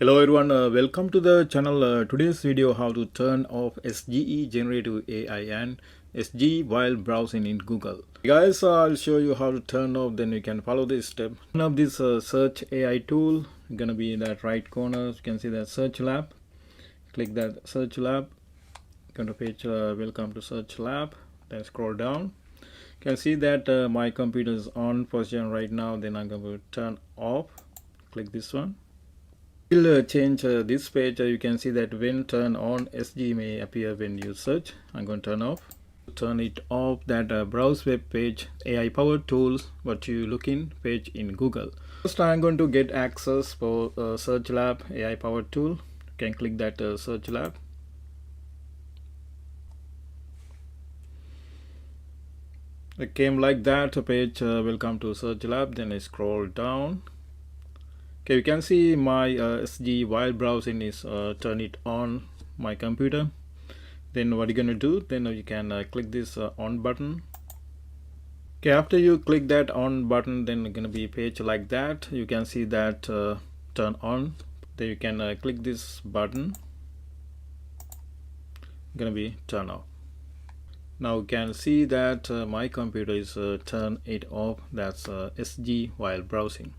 Hello everyone, welcome to the channel. Today's video how to turn off SGE Generative AI and SGE while browsing in Google. Guys, I'll show you how to turn off, then you can follow this step. Turn off this search AI tool. Gonna be in that right corner. You can see that search lab. Click that search lab. Go to page welcome to search lab. Then scroll down. You can see that my computer is on position right now. Then I'm going to turn off. Click this one. We'll change this page. You can see that when turn on, SG may appear when you search. I'm going to turn off. Turn it off, that browse web page AI powered tools what you look in page in Google. First I'm going to get access for search lab AI powered tool. You can click that search lab. It came like that page, welcome to search lab. Then I scroll down. Okay, you can see my SG while browsing is turn it on my computer. Then what you're gonna do, then you can click this on button. Okay, after you click that on button, then it's gonna be a page like that. You can see that turn on. Then you can click this button. Gonna be turn off. Now you can see that my computer is turn it off. That's SG while browsing.